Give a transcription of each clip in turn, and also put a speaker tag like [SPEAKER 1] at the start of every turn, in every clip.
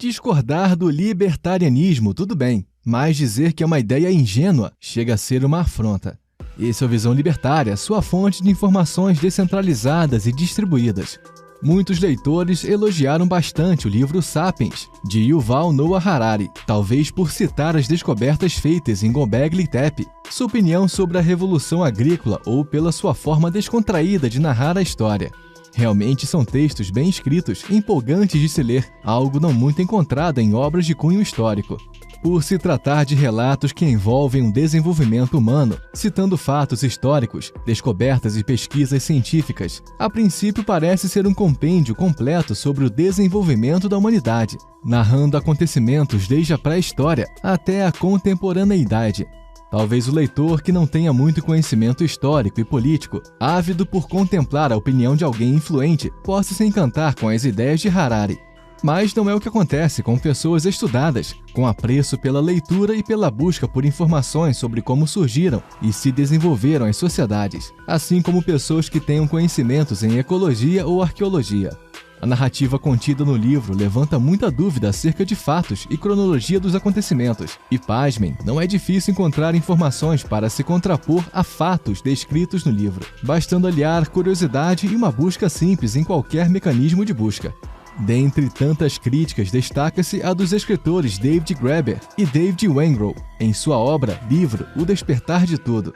[SPEAKER 1] Discordar do libertarianismo, tudo bem, mas dizer que é uma ideia ingênua chega a ser uma afronta. Esse é o Visão Libertária, sua fonte de informações descentralizadas e distribuídas. Muitos leitores elogiaram bastante o livro Sapiens, de Yuval Noah Harari, talvez por citar as descobertas feitas em Göbekli Tepe, sua opinião sobre a Revolução Agrícola ou pela sua forma descontraída de narrar a história. Realmente são textos bem escritos, empolgantes de se ler, algo não muito encontrado em obras de cunho histórico. Por se tratar de relatos que envolvem um desenvolvimento humano, citando fatos históricos, descobertas e pesquisas científicas, a princípio parece ser um compêndio completo sobre o desenvolvimento da humanidade, narrando acontecimentos desde a pré-história até a contemporaneidade. Talvez o leitor que não tenha muito conhecimento histórico e político, ávido por contemplar a opinião de alguém influente, possa se encantar com as ideias de Harari. Mas não é o que acontece com pessoas estudadas, com apreço pela leitura e pela busca por informações sobre como surgiram e se desenvolveram as sociedades, assim como pessoas que tenham conhecimentos em ecologia ou arqueologia. A narrativa contida no livro levanta muita dúvida acerca de fatos e cronologia dos acontecimentos. E pasmem, não é difícil encontrar informações para se contrapor a fatos descritos no livro, bastando aliar curiosidade e uma busca simples em qualquer mecanismo de busca. Dentre tantas críticas, destaca-se a dos escritores David Graeber e David Wengrow, em sua obra Livro, O Despertar de Tudo.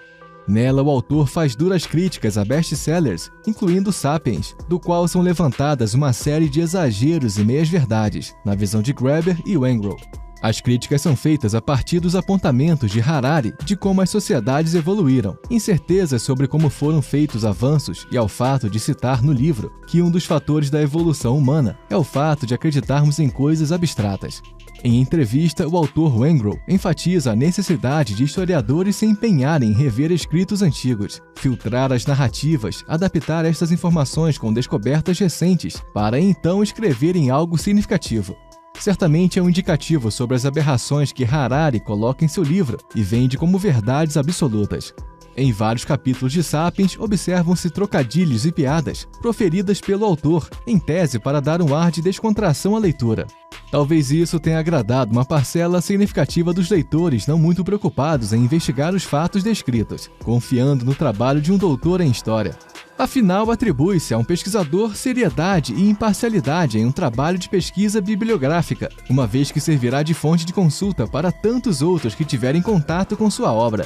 [SPEAKER 1] Nela, o autor faz duras críticas a best-sellers, incluindo Sapiens, do qual são levantadas uma série de exageros e meias-verdades, na visão de Graeber e Wengrow. As críticas são feitas a partir dos apontamentos de Harari de como as sociedades evoluíram, incertezas sobre como foram feitos avanços e ao fato de citar no livro que um dos fatores da evolução humana é o fato de acreditarmos em coisas abstratas. Em entrevista, o autor Wengrow enfatiza a necessidade de historiadores se empenharem em rever escritos antigos, filtrar as narrativas, adaptar estas informações com descobertas recentes, para então escreverem algo significativo. Certamente é um indicativo sobre as aberrações que Harari coloca em seu livro e vende como verdades absolutas. Em vários capítulos de Sapiens, observam-se trocadilhos e piadas proferidas pelo autor, em tese para dar um ar de descontração à leitura. Talvez isso tenha agradado uma parcela significativa dos leitores não muito preocupados em investigar os fatos descritos, confiando no trabalho de um doutor em história. Afinal, atribui-se a um pesquisador seriedade e imparcialidade em um trabalho de pesquisa bibliográfica, uma vez que servirá de fonte de consulta para tantos outros que tiverem contato com sua obra.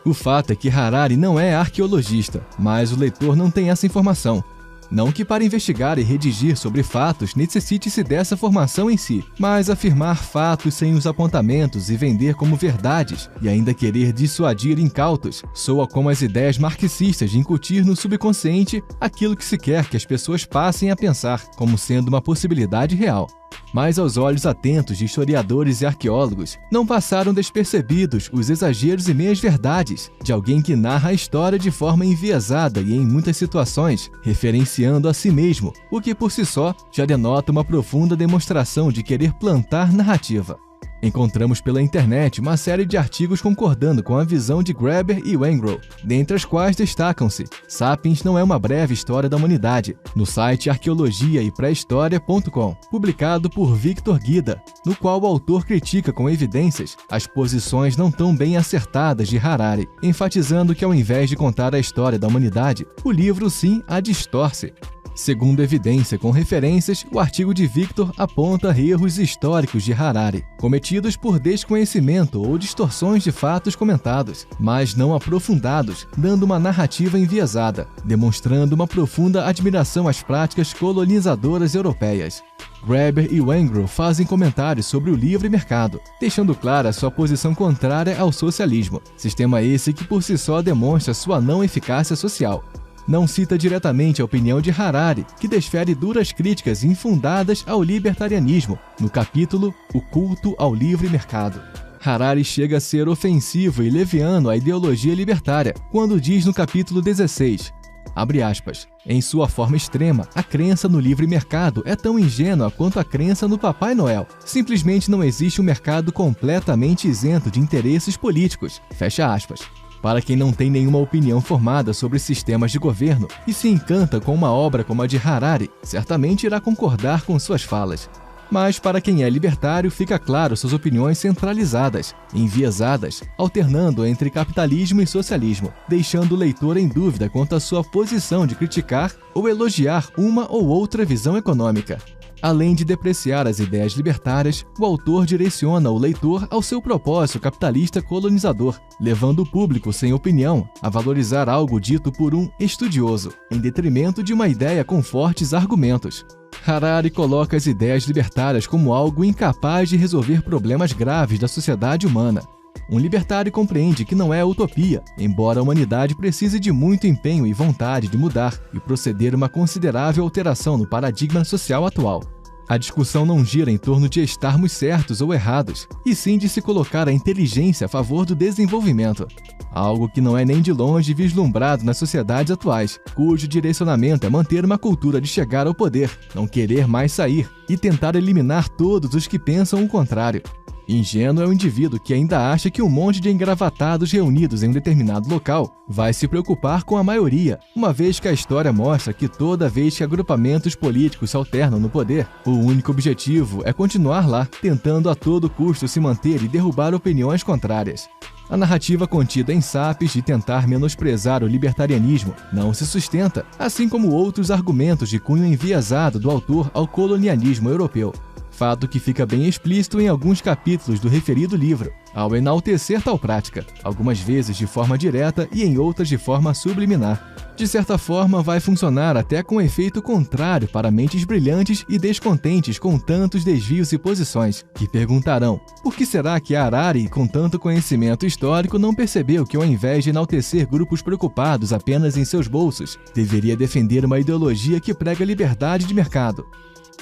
[SPEAKER 1] O fato é que Harari não é arqueologista, mas o leitor não tem essa informação. Não que para investigar e redigir sobre fatos necessite-se dessa formação em si, mas afirmar fatos sem os apontamentos e vender como verdades, e ainda querer dissuadir incautos, soa como as ideias marxistas de incutir no subconsciente aquilo que se quer que as pessoas passem a pensar como sendo uma possibilidade real. Mas aos olhos atentos de historiadores e arqueólogos, não passaram despercebidos os exageros e meias-verdades de alguém que narra a história de forma enviesada e, em muitas situações, referenciando a si mesmo, o que por si só já denota uma profunda demonstração de querer plantar narrativa. Encontramos pela internet uma série de artigos concordando com a visão de Graeber e Wengrow, dentre as quais destacam-se Sapiens não é uma breve história da humanidade, no site arqueologiaepré-história.com, publicado por Victor Guida, no qual o autor critica com evidências as posições não tão bem acertadas de Harari, enfatizando que ao invés de contar a história da humanidade, o livro sim a distorce. Segundo evidência com referências, o artigo de Victor aponta erros históricos de Harari, cometidos por desconhecimento ou distorções de fatos comentados, mas não aprofundados, dando uma narrativa enviesada, demonstrando uma profunda admiração às práticas colonizadoras europeias. Graeber e Wengrow fazem comentários sobre o livre mercado, deixando clara sua posição contrária ao socialismo, sistema esse que por si só demonstra sua não eficácia social. Não cita diretamente a opinião de Harari, que desfere duras críticas infundadas ao libertarianismo, no capítulo O Culto ao Livre Mercado. Harari chega a ser ofensivo e leviano à ideologia libertária, quando diz no capítulo 16, abre aspas, em sua forma extrema, a crença no livre mercado é tão ingênua quanto a crença no Papai Noel. Simplesmente não existe um mercado completamente isento de interesses políticos, fecha aspas. Para quem não tem nenhuma opinião formada sobre sistemas de governo e se encanta com uma obra como a de Harari, certamente irá concordar com suas falas. Mas para quem é libertário, fica claro suas opiniões centralizadas, enviesadas, alternando entre capitalismo e socialismo, deixando o leitor em dúvida quanto à sua posição de criticar ou elogiar uma ou outra visão econômica. Além de depreciar as ideias libertárias, o autor direciona o leitor ao seu propósito capitalista colonizador, levando o público sem opinião a valorizar algo dito por um estudioso, em detrimento de uma ideia com fortes argumentos. Harari coloca as ideias libertárias como algo incapaz de resolver problemas graves da sociedade humana. Um libertário compreende que não é utopia, embora a humanidade precise de muito empenho e vontade de mudar e proceder a uma considerável alteração no paradigma social atual. A discussão não gira em torno de estarmos certos ou errados, e sim de se colocar a inteligência a favor do desenvolvimento. Algo que não é nem de longe vislumbrado nas sociedades atuais, cujo direcionamento é manter uma cultura de chegar ao poder, não querer mais sair e tentar eliminar todos os que pensam o contrário. Ingênuo é o indivíduo que ainda acha que um monte de engravatados reunidos em um determinado local vai se preocupar com a maioria, uma vez que a história mostra que toda vez que agrupamentos políticos se alternam no poder, o único objetivo é continuar lá, tentando a todo custo se manter e derrubar opiniões contrárias. A narrativa contida em Sapiens de tentar menosprezar o libertarianismo não se sustenta, assim como outros argumentos de cunho enviesado do autor ao colonialismo europeu. Fato que fica bem explícito em alguns capítulos do referido livro, ao enaltecer tal prática, algumas vezes de forma direta e em outras de forma subliminar. De certa forma, vai funcionar até com efeito contrário para mentes brilhantes e descontentes com tantos desvios e posições, que perguntarão: por que será que Harari, com tanto conhecimento histórico, não percebeu que, ao invés de enaltecer grupos preocupados apenas em seus bolsos, deveria defender uma ideologia que prega liberdade de mercado?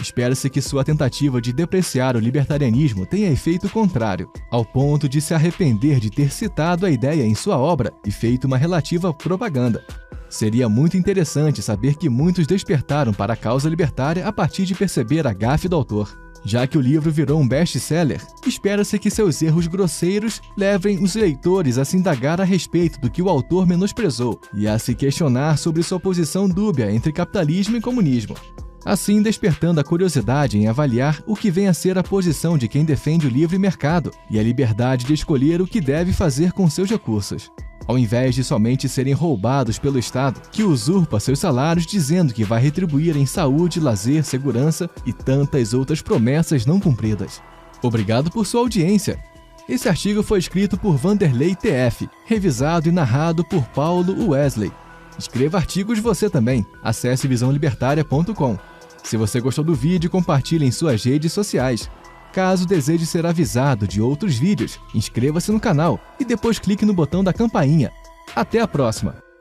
[SPEAKER 1] Espera-se que sua tentativa de depreciar o libertarianismo tenha efeito contrário, ao ponto de se arrepender de ter citado a ideia em sua obra e feito uma relativa propaganda. Seria muito interessante saber que muitos despertaram para a causa libertária a partir de perceber a gafe do autor. Já que o livro virou um best-seller, espera-se que seus erros grosseiros levem os leitores a se indagar a respeito do que o autor menosprezou e a se questionar sobre sua posição dúbia entre capitalismo e comunismo, assim despertando a curiosidade em avaliar o que vem a ser a posição de quem defende o livre mercado e a liberdade de escolher o que deve fazer com seus recursos, ao invés de somente serem roubados pelo Estado, que usurpa seus salários dizendo que vai retribuir em saúde, lazer, segurança e tantas outras promessas não cumpridas. Obrigado por sua audiência. Esse artigo foi escrito por Vanderlei TF, revisado e narrado por Paulo Wesley. Escreva artigos você também. Acesse visãolibertaria.com. Se você gostou do vídeo, compartilhe em suas redes sociais. Caso deseje ser avisado de outros vídeos, inscreva-se no canal e depois clique no botão da campainha. Até a próxima!